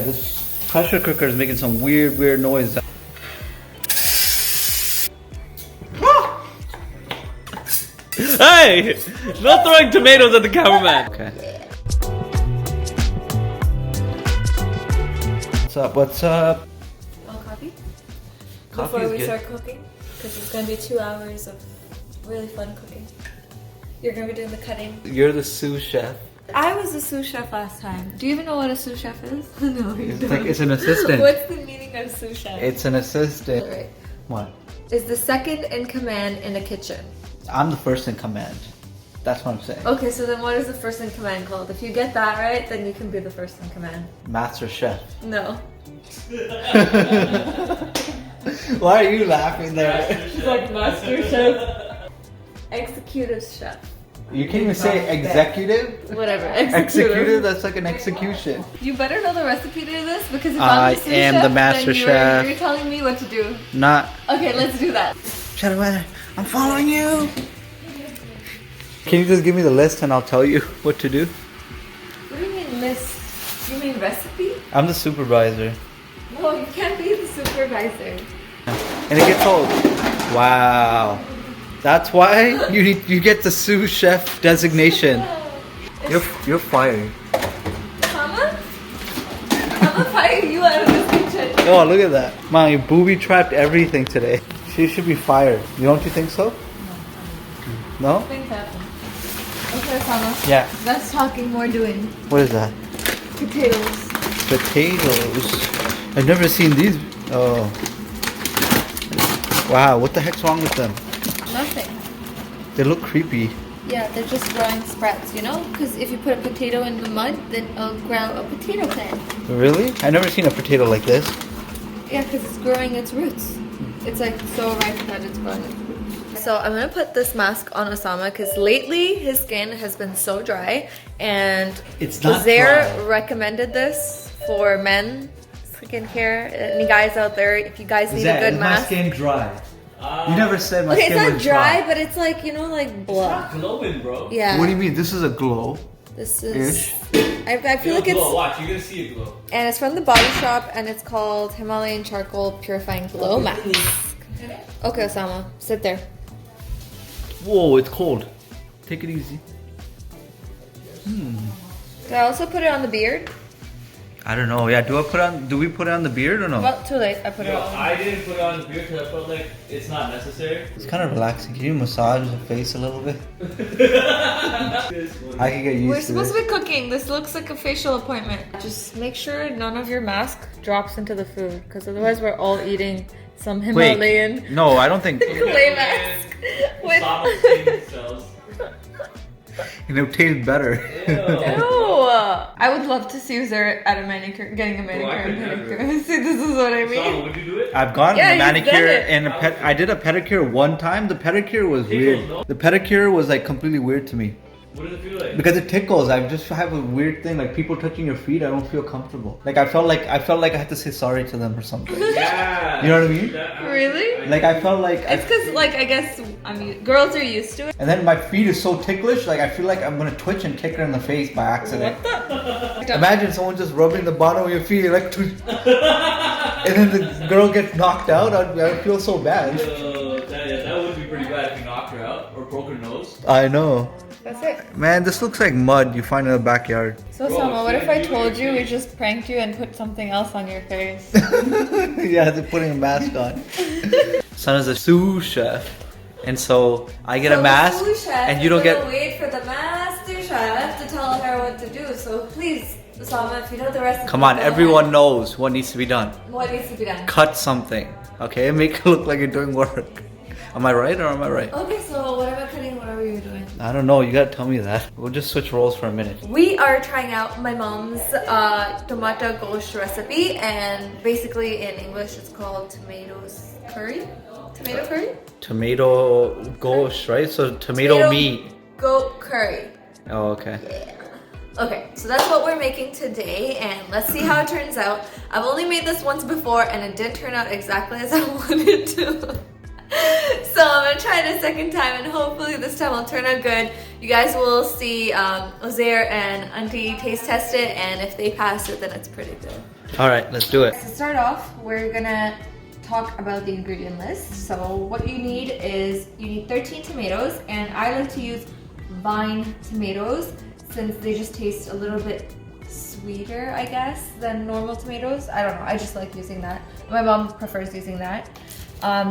this pressure cooker is making some weird noise. Hey! No throwing tomatoes at the cameraman! Okay. What's up? Want coffee? Coffee Before is we good. start cooking? Because it's going to be 2 hours of really fun cooking. You're going to be doing the cutting. You're the sous chef. I was a sous chef last time. Do you even know what a sous chef is? No, you It's don't. like it's an assistant. What's the meaning of sous chef? It's an assistant. Right. What? Is the second in command in a kitchen. I'm the first in command. That's what I'm saying. Okay, so then what is the first in command called? If you get that right, then you can be the first in command. Master chef. No. Why are you laughing there? She's like master chef. Executive chef. You can't even say executive? Whatever. Executive? That's like an execution. You better know the recipe to this because if I I'm the sous am chef, the master then chef. You're telling me what to do. Not. Okay, let's do that. Shut up, I'm following you. Can you just give me the list and I'll tell you what to do? What do you mean list? You mean recipe? I'm the supervisor. No, you can't be the supervisor. And it gets old. Wow. That's why you get the sous chef designation. You're fired. Mama? I'm gonna fire you out of this kitchen. Oh, look at that. Man, you booby trapped everything today. She should be fired. Don't you think so? No? Things happen. Okay, Usama. Yeah. Less talking, more doing. What is that? Potatoes. Potatoes. I've never seen these. Oh. Wow, what the heck's wrong with them? Nothing. They look creepy. Yeah, they're just growing sprouts, you know? Because if you put a potato in the mud, then it'll grow a potato plant. Really? I've never seen a potato like this. Yeah, because it's growing its roots. It's like so ripe that it's growing its roots. So I'm gonna put this mask on Usama because lately his skin has been so dry, and It's not Zaire dry. recommended this for men skincare. Any guys out there, if you guys need a good is mask. my skin dry? You never said my Okay, skin it's not was dry, but it's like, you know, like It's blood. not glowing, bro. Yeah. What do you mean? This is a glow. This is. Ish. I feel like It'll it's. glow. Watch, you're gonna see it glow. And it's from the Body Shop, and it's called Himalayan Charcoal Purifying Glow Mask. Okay, Osama, sit there. Whoa, it's cold. Take it easy. Did I also put it on the beard? I don't know. Yeah, do we put it on the beard or no? Well, too late. I put it Yo, on. I didn't put it on the beard because I felt like it's not necessary. It's kind of relaxing. Can you massage the face a little bit? I can get used We're to supposed this. to be cooking. This looks like a facial appointment. Just make sure none of your mask drops into the food, because otherwise we're all eating some Himalayan Wait, no, I don't think. clay mask. With Osama's skin cells. And it tastes better. Ew. I would love to see Uzair at a manicure, getting a manicure I and could pedicure. See, this is what I Osama, mean. would you do it? I've gone Yeah, to you've manicure done it. and I did a pedicure one time. The pedicure was weird. no? The pedicure was like completely weird to me. What does it feel like? Because it tickles. I just have a weird thing. Like people touching your feet, I don't feel comfortable. Like I felt like I had to say sorry to them or something. Yeah. You know what I mean? Really? Like I felt like It's because, like, I guess girls are used to it. and then my feet is so ticklish, like I feel like I'm gonna twitch and kick her in the face by accident. Imagine someone just rubbing the bottom of your feet, you're like, and then the girl gets knocked out. I'd feel so bad. That would be pretty bad if you knocked her out or broke her nose. I know. That's it. Man, this looks like mud you find in the backyard. So, Sama, what if I told you we just pranked you and put something else on your face? Yeah, they're putting a mask on. Son is a sous chef, and so I get a mask, and you don't get. Wait for the master chef to tell her what to do. So please, Usama, if you know the recipe. Come on, go everyone ahead. knows what needs to be done. What needs to be done? Cut something, okay? Make it look like you're doing work. Am I right or am I right? Okay, so what am I cutting? Whatever you're doing. I don't know. You gotta tell me that. We'll just switch roles for a minute. We are trying out my mom's tomato ghosh recipe, and basically in English it's called tomatoes curry. Tomato curry? Tomato ghosh, right? So tomato meat. Goat curry. Oh, okay. Yeah. Okay, so that's what we're making today, and let's see how it turns out. I've only made this once before, and it didn't turn out exactly as I wanted to. So I'm gonna try it a second time, and hopefully this time I'll turn out good. You guys will see Uzair and Auntie taste test it, and if they pass it, then it's pretty good. All right, let's do it. To start off, we're gonna talk about the ingredient list. So what you need is, you need 13 tomatoes, and I like to use vine tomatoes since they just taste a little bit sweeter, I guess, than normal tomatoes. I don't know, I just like using that. My mom prefers using that.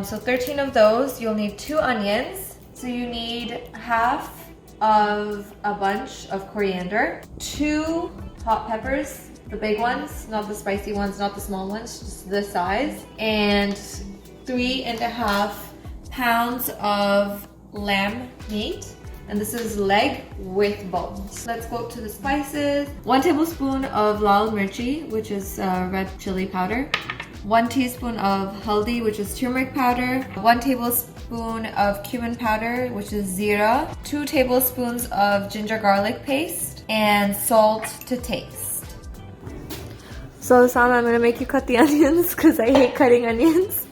So 13 of those. You'll need 2 onions. So you need half of a bunch of coriander, 2 hot peppers, the big ones, not the spicy ones, not the small ones, just this size, and 3.5 pounds of lamb meat. And this is leg with bones. Let's go to the spices. 1 tablespoon of lal mirchi, which is red chili powder. 1 teaspoon of haldi, which is turmeric powder. 1 tablespoon of cumin powder, which is zira. 2 tablespoons of ginger garlic paste, and salt to taste. So Usama, I'm gonna make you cut the onions because I hate cutting onions.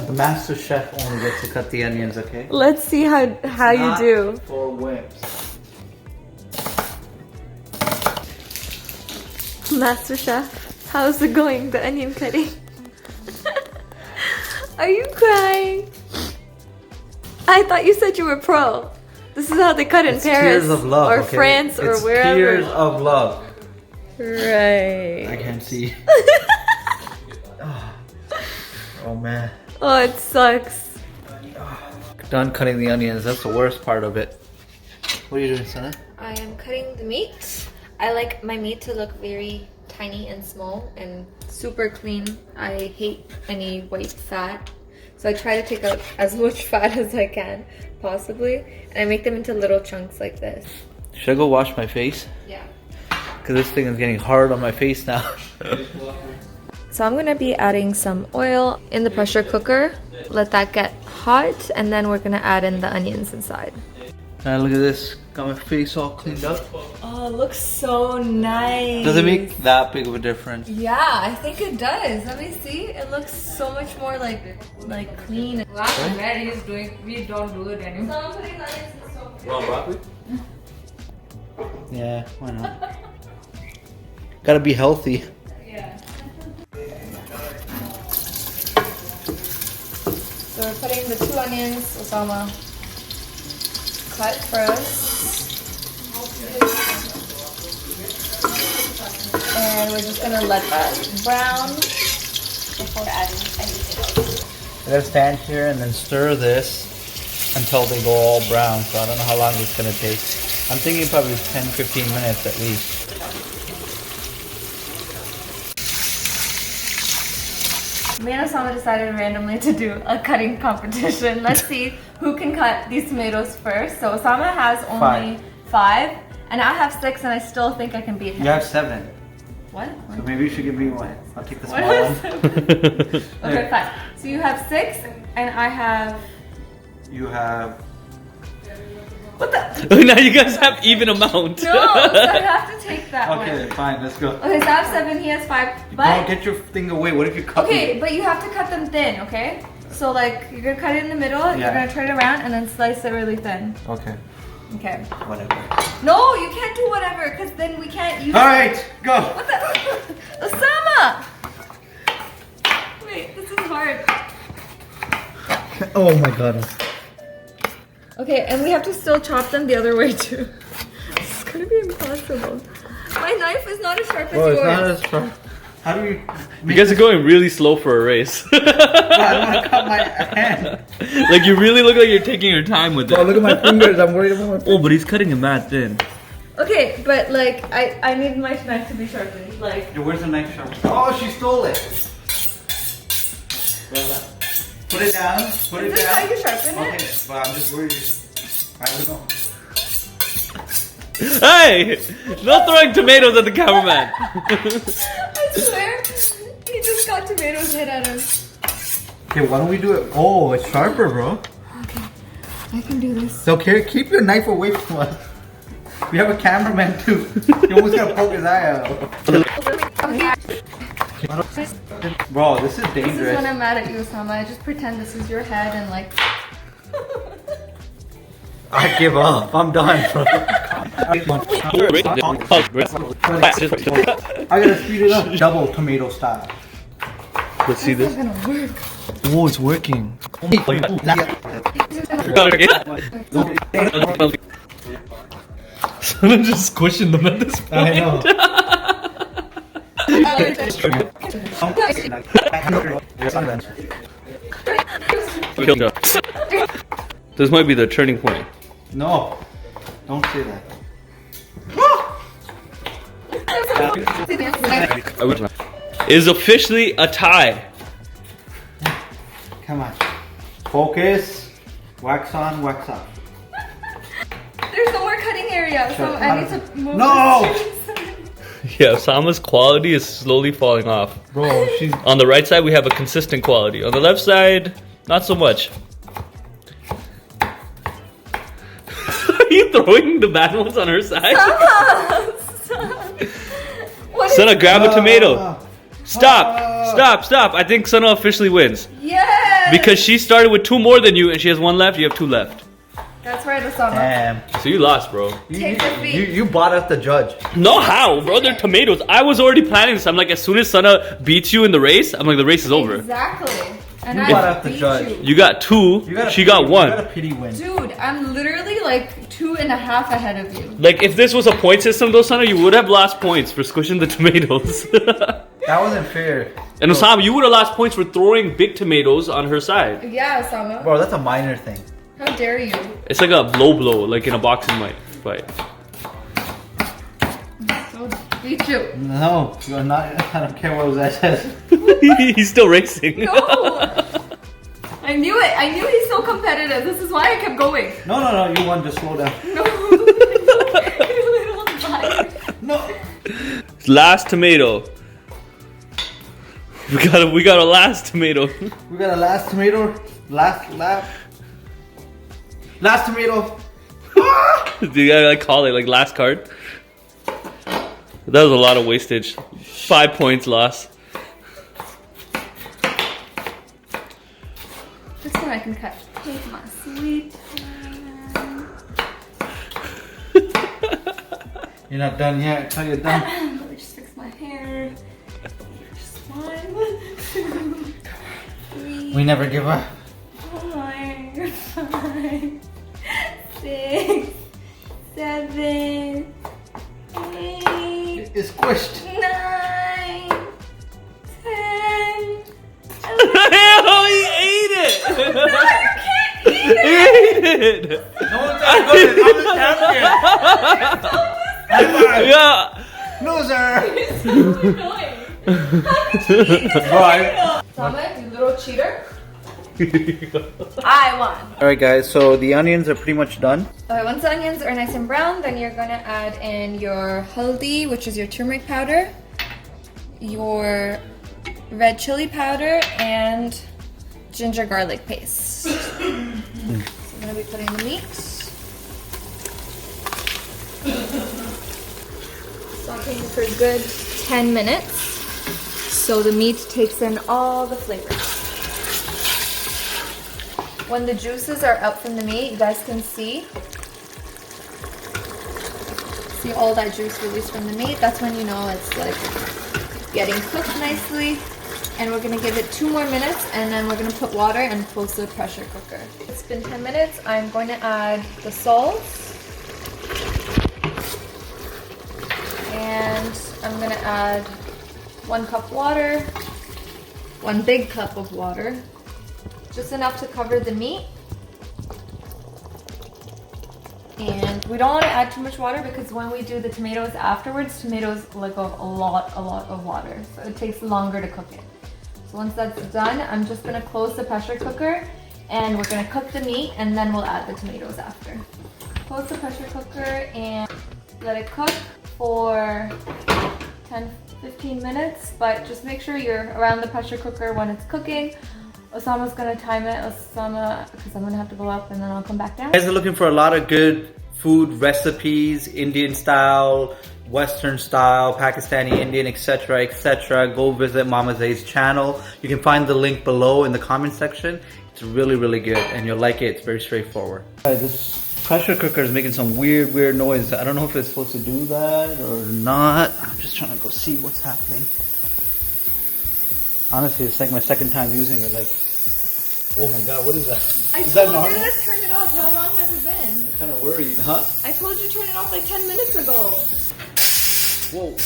The master chef only gets to cut the onions, okay? Let's see how you do. For whips. Master Chef, how's it going, the onion cutting? Are you crying? I thought you said you were pro. This is how they cut in Paris tears of love, or okay? France or it's wherever. Tears of love. Right. I can't see. Oh man. Oh, it sucks. Done cutting the onions. That's the worst part of it. What are you doing, Sana? I am cutting the meat. I like my meat to look very tiny and small and super clean. I hate any white fat. So I try to take out as much fat as I can, possibly. And I make them into little chunks like this. Should I go wash my face? Yeah. Because this thing is getting hard on my face now. So I'm gonna be adding some oil in the pressure cooker. Let that get hot, and then we're gonna add in the onions inside. Now look at this. Got my face all cleaned up. Oh, it looks so nice. Does it make that big of a difference? Yeah, I think it does. Let me see. It looks so much more like clean. Last where he's doing, we don't do it anymore. So I'm putting the onions in so Raw broccoli? Yeah, why not? Gotta be healthy. Yeah. So we're putting the 2 onions, Usama, cut first. And we're just gonna let that brown before adding anything else. I gotta stand here and then stir this until they go all brown. So I don't know how long it's gonna take. I'm thinking probably 10-15 minutes at least. Me and Usama decided randomly to do a cutting competition. Let's see who can cut these tomatoes first. So Usama has only 5, and I have 6, and I still think I can beat him. You have 7. What? So maybe you should give me 1. I'll take the What small is one. Okay, fine. So you have 6, and I have... You have... What the? Now you guys have even amount. No, so I have to take that one. Okay, fine, let's go. Okay, so I have 7, he has 5, Don't but... get your thing away. What if you cut Okay, me? but you have to cut them thin, okay? So like, you're gonna cut it in the middle, you're Yeah. gonna turn it around, and then slice it really thin. Okay, Okay. whatever. No, you can't do whatever, because then we can't use... Alright, go! What the? Usama! Wait, this is hard. Oh my god. Okay, and we have to still chop them the other way too. It's gonna be impossible. My knife is not as sharp as Bro, yours. it's not as far. How do you... You guys are going really slow for a race. I don't want to cut my hand. Like you really look like you're taking your time with Bro, it. look at my fingers. I'm worried about my fingers. Oh, but he's cutting it mad thin. Okay, but like, I need my knife to be sharpened. Like, Yo, where's the knife sharp? Oh, she stole it. Put it down. Put it is this down. how you sharpen Okay, it? but I'm just worried. I don't know. Hey! Not throwing tomatoes at the cameraman. I swear, he just got tomatoes hit at him. Okay, why don't we do it? Oh, it's sharper, bro. Okay, I can do this. So, keep your knife away from us. We have a cameraman too. You almost gotta poke his eye out. Bro, this is This is dangerous. when I'm mad at you, Usama. I just pretend this is your head and like. I give up. I'm done, bro. I gotta speed it up. Double tomato style. Let's see this. It's not gonna work. Oh, it's working. Someone just squishing them at this point. I know. This might be the turning point. No, don't say that. Is officially a tie. Come on. Focus. Wax on, wax off. There's no more cutting area, so I need to move. No! Yeah, Osama's quality is slowly falling off. Bro, she's. On the right side, we have a consistent quality. On the left side, not so much. Are you throwing the bad ones on her side? Sana, grab a tomato. Stop! Stop! I think Sana officially wins. Yes! Because she started with 2 more than you and she has 1 left, you have 2 left. That's right, Usama. Damn. So you lost, bro. Take the feet. You bought us the judge. No, how? Bro, they're tomatoes. I was already planning this. I'm like, as soon as Sana beats you in the race, I'm like, the race is over. Exactly. And You I bought out the beat judge. you. You got 2, she got You 1. got a pity win. Dude, I'm literally like 2.5 ahead of you. Like, if this was a point system though, Sana, you would have lost points for squishing the tomatoes. That wasn't fair. And Osama, you would have lost points for throwing big tomatoes on her side. Yeah, Usama. Bro, that's a minor thing. How dare you? It's like a blow, like in a boxing fight. I'll beat you. No, you're not. I don't care what that says. He's still racing. No! I knew it. I knew he's so competitive. This is why I kept going. No, you won. Just slow down. No. You little bastard. No. Last tomato. We got a last tomato. We got a last tomato. Last lap. Last tomato. You gotta like call it like last card. That was a lot of wastage. 5 points lost. This one I can cut. Take my sweet time. You're not done yet. Until you're done. Let me just fix my hair. Just 1, 2, 3. We never give up. 4, 5, 6, 7, 8, It's squished. 9, 10. Oh, he ate it! No, you can't eat it! He ate it! No one's that good. I'm the champion. Yeah. Loser. So annoying. Sama, you little cheater. I won. Alright guys, so the onions are pretty much done. Okay, once the onions are nice and brown, then you're gonna add in your haldi, which is your turmeric powder, your red chili powder, and ginger garlic paste. So I'm gonna be putting the meat. Sauteing for a good 10 minutes so the meat takes in all the flavors. When the juices are out from the meat, you guys can see all that juice released from the meat. That's when you know it's like getting cooked nicely. And we're gonna give it 2 more minutes, and then we're gonna put water and close the pressure cooker. It's been 10 minutes. I'm going to add the salt. And I'm gonna add 1 cup water, 1 big cup of water. Just enough to cover the meat. And we don't want to add too much water because when we do the tomatoes afterwards, tomatoes like a lot of water. So it takes longer to cook it. So once that's done, I'm just going to close the pressure cooker and we're going to cook the meat and then we'll add the tomatoes after. Close the pressure cooker and let it cook for 10-15 minutes, but just make sure you're around the pressure cooker when it's cooking. Osama's gonna time it, because I'm gonna have to go up and then I'll come back down. You guys are looking for a lot of good food recipes, Indian style, Western style, Pakistani, Indian, etc., etc., go visit Momma Zaid's channel. You can find the link below in the comment section. It's really, really good, and you'll like it. It's very straightforward. This pressure cooker is making some weird noise. I don't know if it's supposed to do that or not. I'm just trying to go see what's happening. Honestly, it's like my second time using it. Like, oh my god, what is that? Is that normal? I told you to turn it off. How long has it been? I'm kind of worried, huh? I told you to turn it off like 10 minutes ago. Whoa.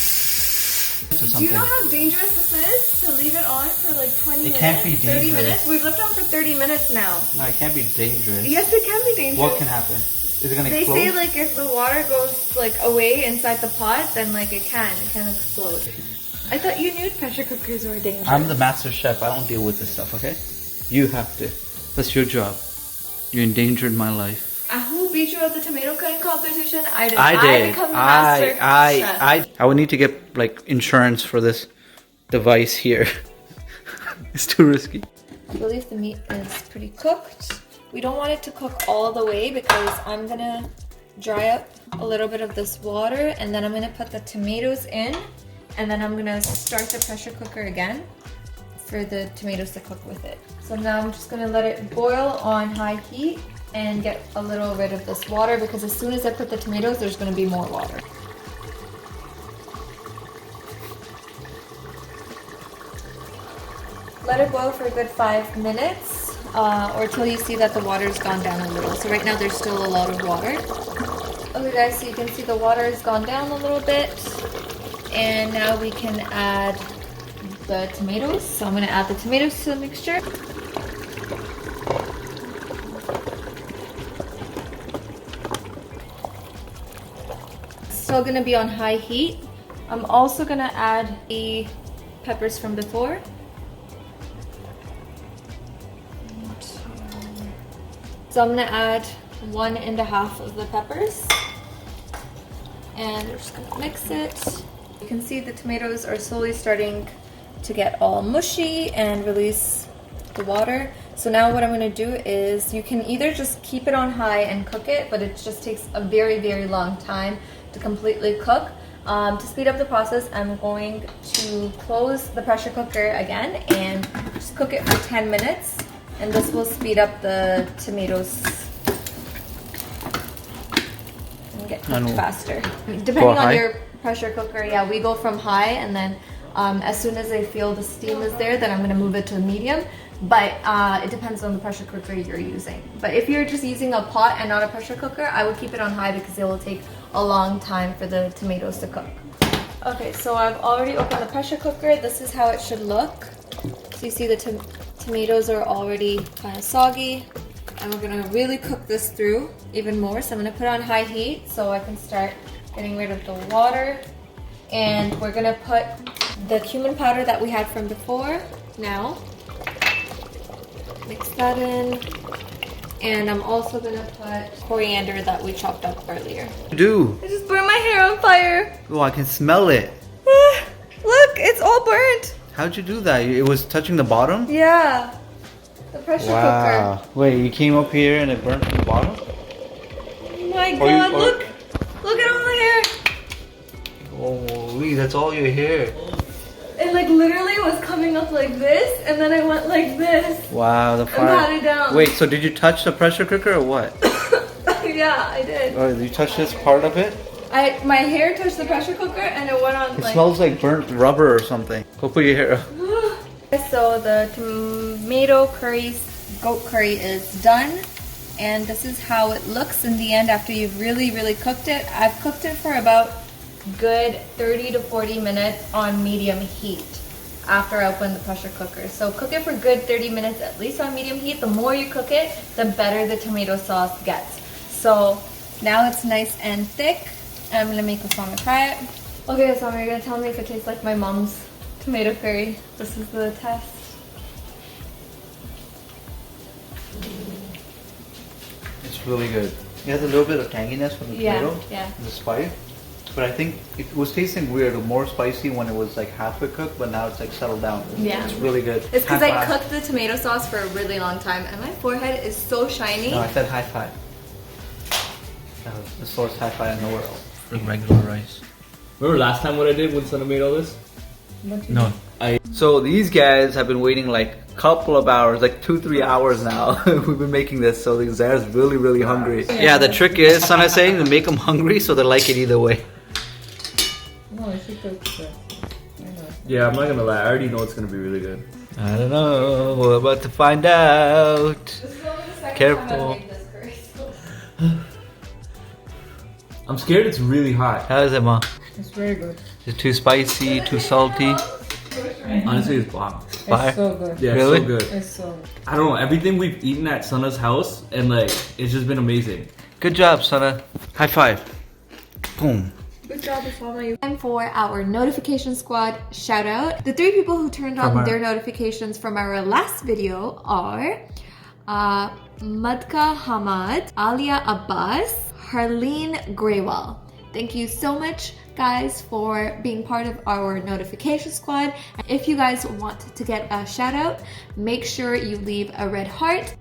Do you know how dangerous this is? To leave it on for like 20 minutes? It can't be dangerous. 30 minutes? We've left it on for 30 minutes now. No, it can't be dangerous. Yes, it can be dangerous. What can happen? Is it gonna explode? They say like if the water goes like away inside the pot, then like it can explode. I thought you knew pressure cookers were dangerous. I'm the master chef. I don't deal with this stuff, okay? You have to. That's your job. You endangered my life. Who beat you at the tomato cutting competition? I did. I did. become the master chef. I would need to get like insurance for this device here. It's too risky. I believe the meat is pretty cooked. We don't want it to cook all the way because I'm gonna dry up a little bit of this water, and then I'm gonna put the tomatoes in, and then I'm gonna start the pressure cooker again for the tomatoes to cook with it. So now I'm just gonna let it boil on high heat and get a little rid of this water, because as soon as I put the tomatoes, there's gonna be more water. Let it boil for a good 5 minutes, or till you see that the water's gone down a little. So right now there's still a lot of water. Okay guys, so you can see the water has gone down a little bit, and now we can add the tomatoes. So I'm gonna add the tomatoes to the mixture. Still gonna be on high heat. I'm also gonna add the peppers from before. So I'm gonna add 1.5 of the peppers, and we're just gonna mix it. You can see the tomatoes are slowly starting to get all mushy and release the water. So now what I'm gonna do is, you can either just keep it on high and cook it, but it just takes a very long time to completely cook. To speed up the process, I'm going to close the pressure cooker again and just cook it for 10 minutes. And this will speed up the tomatoes and get cooked faster. Depending on your pressure cooker, yeah, we go from high, and then as soon as I feel the steam is there, then I'm gonna move it to medium. But it depends on the pressure cooker you're using. But if you're just using a pot and not a pressure cooker, I would keep it on high because it will take a long time for the tomatoes to cook. Okay, so I've already opened the pressure cooker. This is how it should look. So you see the tomatoes are already kind of soggy, and we're gonna really cook this through even more. So I'm gonna put it on high heat so I can start getting rid of the water. And we're gonna put the cumin powder that we had from before now. Mix that in. And I'm also gonna put coriander that we chopped up earlier. Do. I just burned my hair on fire. Oh, I can smell it. Look, it's all burnt. How'd you do that? It was touching the bottom? Yeah. The pressure cooker. Wait, you came up here and it burnt from the bottom? Oh my god, look! Look at all the hair! Holy, that's all your hair. It like literally was coming up like this, and then it went like this. Wow, the fire. And pat it down. Wait, so did you touch the pressure cooker or what? Yeah, I did. Oh, did you touch this part of it? My hair touched the pressure cooker, and it went on It smells like burnt rubber or something. Go put your hair up. So the tomato curry, goat curry is done. And this is how it looks in the end after you've really cooked it. I've cooked it for about good 30 to 40 minutes on medium heat after I open the pressure cooker. So cook it for good 30 minutes at least on medium heat. The more you cook it, the better the tomato sauce gets. So now it's nice and thick. I'm gonna make Usama try it. Okay, Usama, you're gonna tell me if it tastes like my mom's tomato curry. This is the test. It's really good. It has a little bit of tanginess from the tomato and the spice. But I think it was tasting weird, more spicy when it was like halfway cooked, but now it's like settled down. Yeah. It's really good. It's because I cooked the tomato sauce for a really long time, and my forehead is so shiny. No, I said high five. That was the source high five in the world. For regular rice. Remember last time what I did when Sana made all this? No. So these guys have been waiting like a couple of hours, like 2-3 hours now. We've been making this, so the Zara's really hungry. Yeah, the trick is, Sana's saying, to make them hungry so they like it either way. No, she cooks it. I know. Yeah, I'm not gonna lie. I already know it's gonna be really good. I don't know. We're about to find out. This is only the second Careful. time I've made this curry, so. I'm scared it's really hot. How is it, Ma? It's very good. Is it too spicy, too salty? Honestly, it's bomb. Fire? It's so good. Yeah, Really? it's so good. It's so good. I don't know, everything we've eaten at Sana's house and like it's just been amazing. Good job, Sana. High five. Boom. Good job, Usama. Time for our notification squad shout out. The 3 people who turned on their notifications from our last video are Madka Hamad, Alia Abbas, Harleen Graywall. Thank you so much, guys, for being part of our notification squad. If you guys want to get a shout out, make sure you leave a red heart